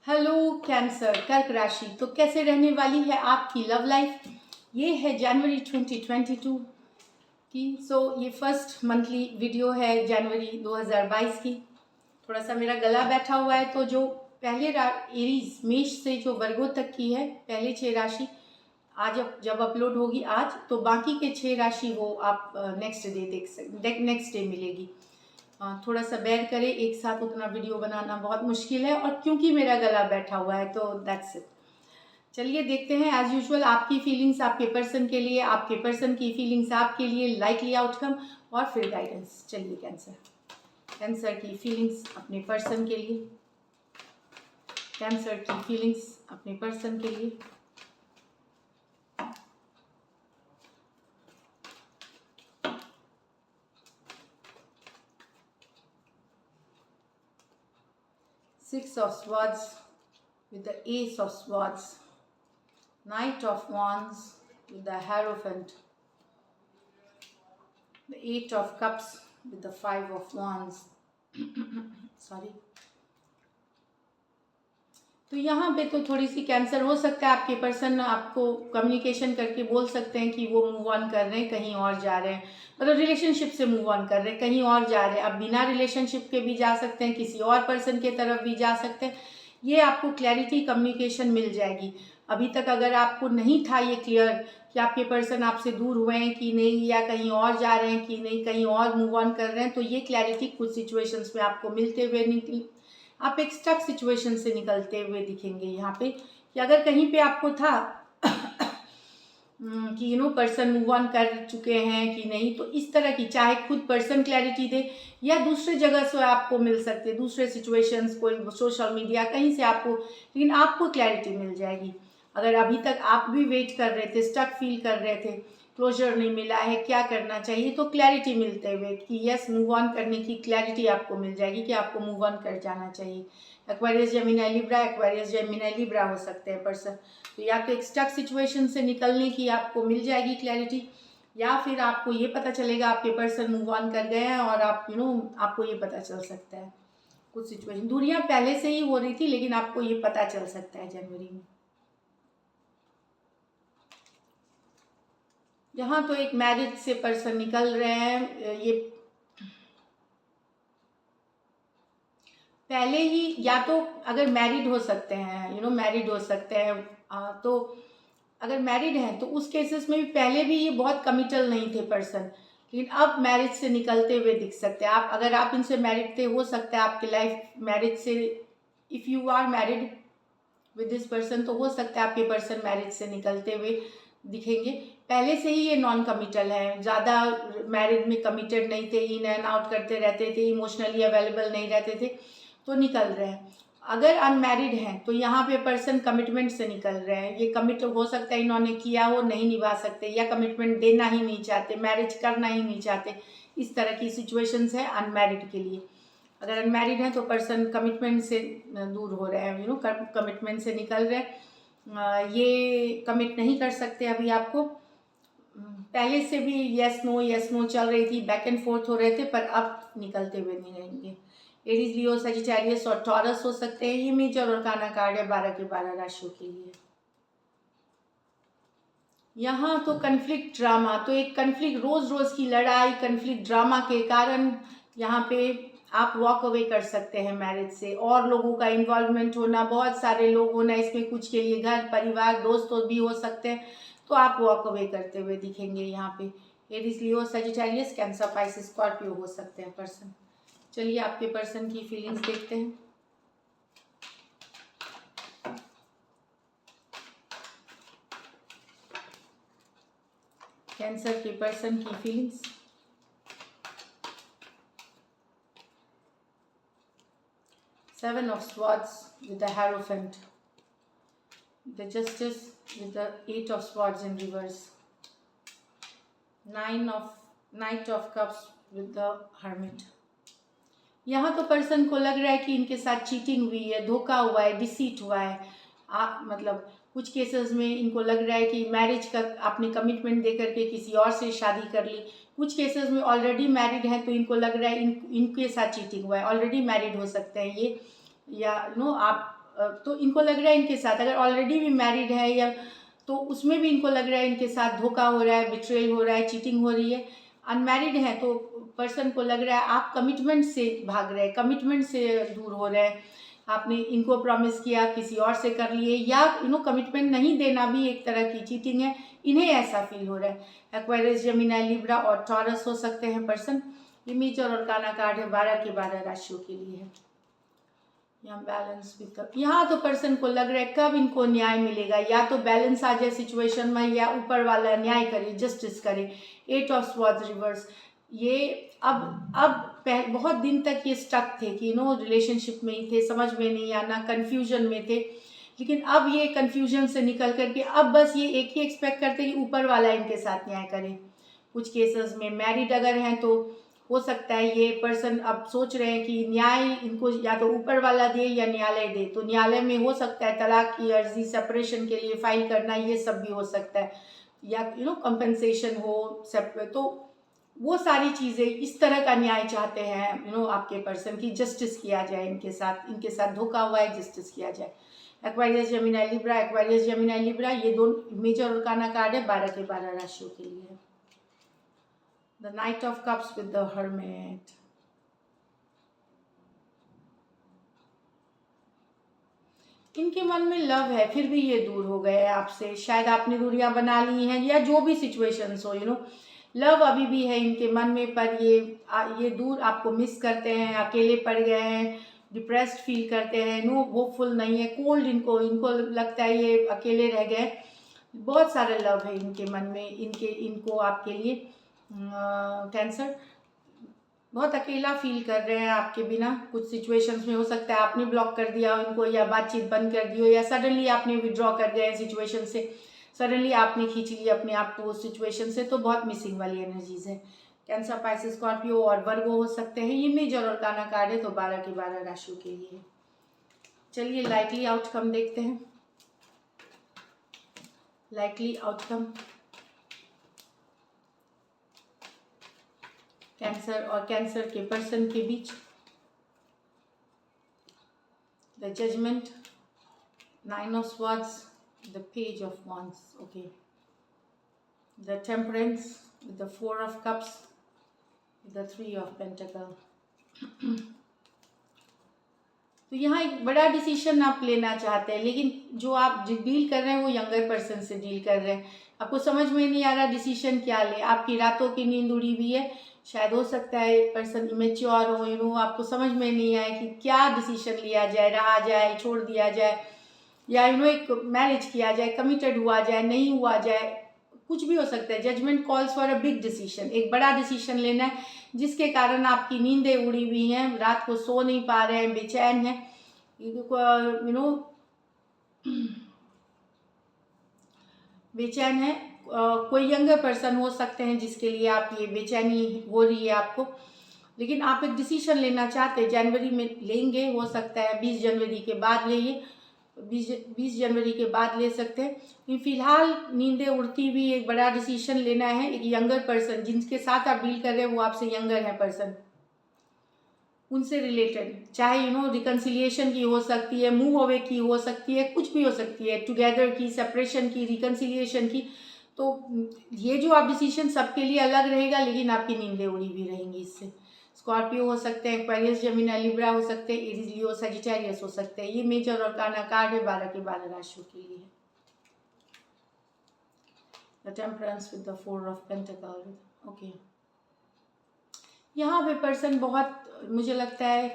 Hello cancer कर्क राशि, तो कैसे रहने वाली है आपकी लव लाइफ। ये है जनवरी 2022 की। ये फर्स्ट मंथली वीडियो है जनवरी 2022 की। थोड़ा सा मेरा गला बैठा हुआ है, तो जो पहले एरीज मेष से जो वर्गो तक की है पहले 6 राशि आज जब अपलोड होगी आज, तो बाकी के 6 राशि वो आप नेक्स्ट डे देख सकते, नेक्स्ट डे मिलेगी। थोड़ा सा बेयर करें, एक साथ उतना वीडियो बनाना बहुत मुश्किल है, और क्योंकि मेरा गला बैठा हुआ है तो दैट्स इट। चलिए देखते हैं एज यूजुअल आपकी फीलिंग्स आपके पर्सन के लिए, आपके पर्सन की फीलिंग्स आपके लिए, लाइकली आउटकम और फिर गाइडेंस। चलिए कैंसर की फीलिंग्स अपने पर्सन के लिए, कैंसर की फीलिंग्स अपने पर्सन के लिए। Six of Swords with the Ace of Swords, Knight of Wands with the Hierophant, the Eight of Cups with the Five of Wands. Sorry. तो यहाँ पे तो थोड़ी सी कैंसर हो सकता है, आपके पर्सन आपको कम्युनिकेशन करके बोल सकते हैं कि वो मूव ऑन कर रहे हैं, कहीं और जा रहे हैं, मतलब रिलेशनशिप से मूव ऑन कर रहे हैं, कहीं और जा रहे हैं। अब बिना रिलेशनशिप के भी जा सकते हैं, किसी और पर्सन के तरफ भी जा सकते हैं। ये आपको क्लैरिटी कम्युनिकेशन मिल जाएगी। अभी तक अगर आपको नहीं था ये क्लियर कि आपके पर्सन आपसे दूर हुए हैं कि नहीं, या कहीं और जा रहे हैं कि नहीं, कहीं और मूव ऑन कर रहे हैं, तो ये क्लैरिटी कुछ सिचुएशंस में आपको मिलते हुए आप एक स्टक सिचुएशन से निकलते हुए दिखेंगे यहाँ पे। कि अगर कहीं पे आपको था कि पर्सन मूव ऑन कर चुके हैं कि नहीं, तो इस तरह की चाहे खुद पर्सन क्लैरिटी दे या दूसरे जगह से आपको मिल सकते, दूसरे सिचुएशंस, कोई सोशल मीडिया कहीं से आपको, लेकिन आपको क्लैरिटी मिल जाएगी। अगर अभी तक आप भी वेट कर रहे थे, स्टक फील कर रहे थे, क्लोजर नहीं मिला है, क्या करना चाहिए, तो क्लैरिटी मिलते हुए कि यस मूव ऑन करने की क्लैरिटी आपको मिल जाएगी कि आपको मूव ऑन कर जाना चाहिए। Aquarius Gemini Libra, Aquarius Gemini Libra हो सकते हैं पर्सन। तो या तो एक स्टक सिचुएशन से निकलने की आपको मिल जाएगी क्लैरिटी, या फिर आपको ये पता चलेगा आपके पर्सन मूव ऑन कर गए हैं, और आप आपको ये पता चल सकता है। कुछ सिचुएशन दूरियां पहले से ही हो रही थी, लेकिन आपको ये पता चल सकता है जनवरी में। यहाँ तो एक मैरिज से पर्सन निकल रहे हैं, ये पहले ही, या तो अगर मैरिड हो सकते हैं, मैरिड हो सकते हैं, तो अगर मैरिड हैं तो उस केसेस में भी पहले भी ये बहुत कमिटल नहीं थे पर्सन, लेकिन अब मैरिज से निकलते हुए दिख सकते हैं। आप अगर आप इनसे मैरिड थे, हो सकता है आपकी लाइफ मैरिज से, if you are married with this person, तो हो सकता है आपके पर्सन मैरिज से निकलते हुए दिखेंगे। पहले से ही ये नॉन कमिटल है, ज़्यादा मैरिड में कमिटेड नहीं थे, इन एंड आउट करते रहते थे, इमोशनली अवेलेबल नहीं रहते थे, तो निकल रहे हैं। अगर अनमैरिड हैं तो यहाँ पे पर्सन कमिटमेंट से निकल रहे हैं। ये कमिट हो सकता है इन्होंने किया हो, नहीं निभा सकते, या कमिटमेंट देना ही नहीं चाहते, मैरिज करना ही नहीं चाहते, इस तरह की सिचुएशंस है अनमैरिड के लिए। अगर अनमैरिड हैं तो पर्सन कमिटमेंट से दूर हो रहे हैं, कमिटमेंट से निकल रहे हैं। ये कमिट नहीं कर सकते अभी आपको। पहले से भी यस नो चल रही थी, बैक एंड फोर्थ हो रहे थे, पर अब निकलते हुए नहीं रहेंगे। एरीज, लियो, सजिटेरियस और टॉरस हो सकते हैं। ये मेजर और काना कार्ड है 12 के 12 राशियों के लिए। यहाँ तो कन्फ्लिक्ट ड्रामा, तो एक कन्फ्लिक्ट, रोज की लड़ाई, कन्फ्लिक्ट ड्रामा के कारण यहाँ पे आप वॉक अवे कर सकते हैं मैरिज से। और लोगों का इन्वॉल्वमेंट होना, बहुत सारे लोग होना, इसमें कुछ के लिए घर परिवार दोस्त भी हो सकते हैं, तो आप वॉक अवे करते हुए दिखेंगे यहाँ पे। एरीज, लियो, सजिटेरियस, कैंसर, पाइसेस, स्कॉर्पियो हो सकते हैं पर्सन। चलिए आपके पर्सन की फीलिंग्स देखते हैं। कैंसर के पर्सन की feelings. Seven of swords with the hierophant, the justice with the eight of swords in reverse, knight of cups with the hermit. यहाँ तो पर्सन को लग रहा है कि इनके साथ चीटिंग हुई है, धोखा हुआ है, डिसीट हुआ है। मतलब कुछ केसेस में इनको लग रहा है कि मैरिज का आपने कमिटमेंट दे करके किसी और से शादी कर ली। कुछ केसेस में ऑलरेडी मैरिड हैं, तो इनको लग रहा है इनके साथ चीटिंग हुआ है, ऑलरेडी मैरिड हो सकते हैं ये, या आप तो इनको लग रहा है इनके साथ, अगर ऑलरेडी भी मैरिड है या तो उसमें भी इनको लग रहा है इनके साथ धोखा हो रहा है, बिट्रेयल हो रहा है, चीटिंग हो रही है। अनमैरिड है तो पर्सन को लग रहा है आप कमिटमेंट से भाग रहे हैं, कमिटमेंट से दूर हो रहे हैं, आपने इनको प्रॉमिस किया किसी और से कर लिए, या कमिटमेंट नहीं देना भी एक तरह की चीटिंग है, इन्हें ऐसा फील हो रहा है। एक्वेरियस, जेमिनी, लिब्रा और टॉरस हो सकते हैं पर्सन। ये मेजर और काना कार्ड है 12 के 12 राशियों के लिए है। यहाँ बैलेंस भी यहाँ तो पर्सन को लग रहा है कब इनको न्याय मिलेगा, या तो बैलेंस आ जाए सिचुएशन में, या ऊपर वाला न्याय करे, जस्टिस करे। 8 ऑफ स्वॉर्ड्स रिवर्स, ये अब बहुत दिन तक ये स्टक थे कि रिलेशनशिप में ही थे, समझ में नहीं आना, कंफ्यूजन में थे, लेकिन अब ये कंफ्यूजन से निकल करके अब बस ये एक ही एक्सपेक्ट करते कि ऊपर वाला इनके साथ न्याय करे। कुछ केसेस में मैरिड अगर हैं तो हो सकता है ये पर्सन अब सोच रहे हैं कि न्याय इनको या तो ऊपर वाला दे या न्यायालय दे, तो न्यायालय में हो सकता है तलाक की अर्जी, सेपरेशन के लिए फाइल करना, ये सब भी हो सकता है, या कंपेंसेशन हो सेपरेट, तो वो सारी चीज़ें इस तरह का न्याय चाहते हैं आपके पर्सन की जस्टिस किया जाए, इनके साथ धोखा हुआ है, जस्टिस किया जाए। Aquarius, Gemini, Libra, Aquarius, Gemini, Libra, ये दोनों मेजर और काना कार्ड है 12 के 12 राशियों के लिए। The Knight of Cups with the Hermit. इनके मन में लव है, फिर भी ये दूर हो गए आपसे, शायद आपने दूरियां बना ली हैं, या जो भी सिचुएशंस हो, लव अभी भी है इनके मन में, पर ये दूर आपको मिस करते हैं, अकेले पड़ गए हैं, डिप्रेस्ड फील करते हैं, नो होपफुल नहीं है, कोल्ड, इनको लगता है ये अकेले रह गए। बहुत सारा लव है इनके मन में, इनको आपके लिए कैंसर बहुत अकेला फील कर रहे हैं आपके बिना। कुछ सिचुएशंस में हो सकता है आपने ब्लॉक कर दिया उनको, या बातचीत बंद कर दी हो, या सडनली आपने विड्रॉ कर गए सिचुएशन से, सडनली आपने खींच लिया अपने आप को उस सिचुएशन से, तो बहुत मिसिंग वाली एनर्जीज है। कैंसर, पाइसेस, स्कॉर्पियो और वर्गो हो सकते हैं। ये मेजर और काना कार्ड है तो 12 के 12 राशियों के लिए। चलिए लाइकली आउटकम देखते हैं। लाइकली आउटकम कैंसर और कैंसर के पर्सन के बीच। The judgement, 9 of swords, the page of wands, okay, the temperance with the 4 of cups, the 3 of pentacle. तो यहाँ एक बड़ा डिसीजन आप लेना चाहते हैं, लेकिन जो आप डील कर रहे हैं वो यंगर पर्सन से डील कर रहे हैं, आपको समझ में नहीं आ रहा डिसीजन क्या ले, आपकी रातों की नींद उड़ी हुई है, शायद हो सकता है पर्सन इमेच्योर हो, आपको समझ में नहीं आए कि क्या डिसीजन लिया जाए, रहा जाए, छोड़ दिया जाए, या एक मैरिज किया जाए, कमिटेड हुआ जाए, नहीं हुआ जाए, कुछ भी हो सकता है। Judgement calls for a big decision, एक बड़ा डिसीजन लेना है जिसके कारण आपकी नींदें उड़ी हुई हैं, रात को सो नहीं पा रहे हैं, बेचैन हैं, बेचैन है। कोई यंगर पर्सन हो सकते हैं जिसके लिए आप ये बेचैनी हो रही है आपको, लेकिन आप एक डिसीजन लेना चाहते हैं, जनवरी में लेंगे, हो सकता है 20 जनवरी के बाद लेंगे, 20 जनवरी के बाद ले सकते हैं, लेकिन फिलहाल नींदें उड़ती हुई एक बड़ा डिसीजन लेना है। एक यंगर पर्सन जिनके साथ आप डील कर रहे हैं वो आपसे यंगर है पर्सन, उनसे रिलेटेड, चाहे रिकन्सिलिएशन की हो सकती है, मूव अवे की हो सकती है, कुछ भी हो सकती है, टुगेदर की, सेपरेशन की, रिकन्सिलिएशन की। तो ये जो आप डिसीजन सबके लिए अलग रहेगा, लेकिन आपकी नींदें उड़ी हुई रहेंगी इससे। स्कॉर्पियो हो सकते हैं, एक्वेरियस, जेमिनी, लिब्रा हो सकते हैं, एरीज, लियो, सजिटेरियस हो सकते हैं। ये मेजर और काना कार्ड है 12 के 12 राशियों के लिए। The temperance with the 4 of pentacle, okay. यहाँ पे पर्सन बहुत, मुझे लगता है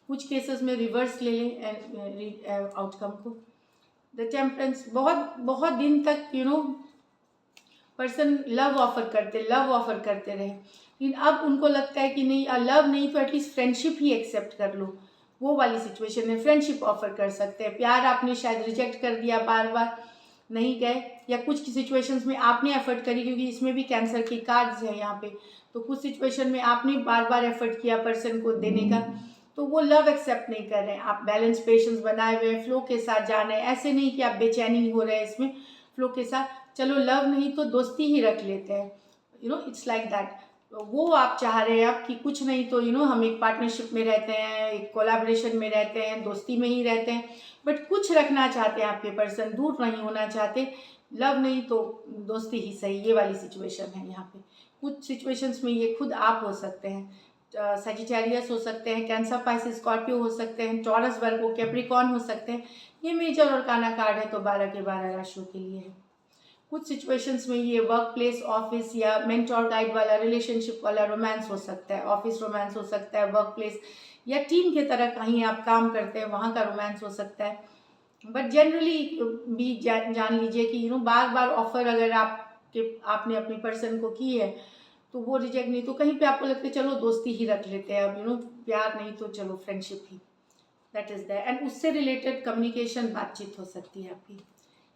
कुछ केसेस में रिवर्स ले लें आउटकम को। द टेम्परेंस, बहुत दिन तक पर्सन लव ऑफर करते रहे, लेकिन अब उनको लगता है कि नहीं, लव नहीं तो एटलीस्ट फ्रेंडशिप ही एक्सेप्ट कर लो, वो वाली सिचुएशन है। फ्रेंडशिप ऑफर कर सकते हैं, प्यार आपने शायद रिजेक्ट कर दिया, बार बार नहीं गए, या कुछ की सिचुएशंस में आपने एफर्ट करी, क्योंकि इसमें भी कैंसर के कार्ड्स हैं यहाँ पे, तो कुछ सिचुएशन में आपने बार बार एफर्ट किया पर्सन को देने का, तो वो लव एक्सेप्ट नहीं कर रहे हैं। आप बैलेंस, पेशेंस बनाए हुए, फ्लो के साथ जा रहे हैं, ऐसे नहीं कि आप बेचैनी हो रहे हैं इसमें, फ्लो के साथ चलो, लव नहीं तो दोस्ती ही रख लेते हैं, इट्स लाइक दैट। वो आप चाह रहे हैं आप कि कुछ नहीं तो हम एक पार्टनरशिप में रहते हैं, एक कोलैबोरेशन में रहते हैं, दोस्ती में ही रहते हैं, बट कुछ रखना चाहते हैं आपके पर्सन, दूर नहीं होना चाहते, लव नहीं तो दोस्ती ही सही, ये वाली सिचुएशन है यहाँ पे। कुछ सिचुएशंस में ये खुद आप हो सकते हैं, सजिटेरियस हो सकते हैं, कैंसर, पाइसिस, स्कॉर्पियो हो सकते हैं, टॉरस, वर्गो, कैप्रिकॉर्न हो सकते हैं। ये मेजर और काना कार्ड है तो 12 के 12 राशियों के लिए है। कुछ सिचुएशंस में ये वर्क प्लेस, ऑफिस या मेंटोर गाइड वाला, रिलेशनशिप वाला रोमांस हो सकता है, ऑफिस रोमांस हो सकता है, वर्क प्लेस या टीम के तरह कहीं आप काम करते हैं वहाँ का रोमांस हो सकता है। बट जनरली भी जान लीजिए कि बार बार ऑफर अगर आपने अपनी पर्सन को की है तो वो रिजेक्ट नहीं, तो कहीं पे आपको लगता है चलो दोस्ती ही रख लेते हैं अब, प्यार नहीं तो चलो friendship he, that is that. And उससे रिलेटेड कम्युनिकेशन, बातचीत हो सकती है आपकी।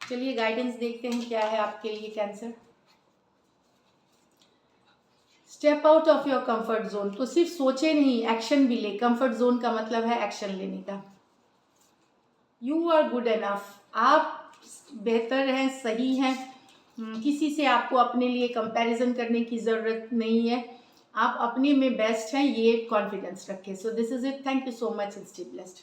चलिए गाइडेंस देखते हैं क्या है आपके लिए cancer. Step out of your comfort zone, तो सिर्फ सोचे नहीं, एक्शन भी ले। कंफर्ट जोन का मतलब है एक्शन लेने का। यू आर गुड एनफ, आप बेहतर हैं, सही हैं, किसी से आपको अपने लिए कंपैरिजन करने की ज़रूरत नहीं है, आप अपने में बेस्ट हैं, ये कॉन्फिडेंस रखें। So this is it, thank you so much and stay blessed.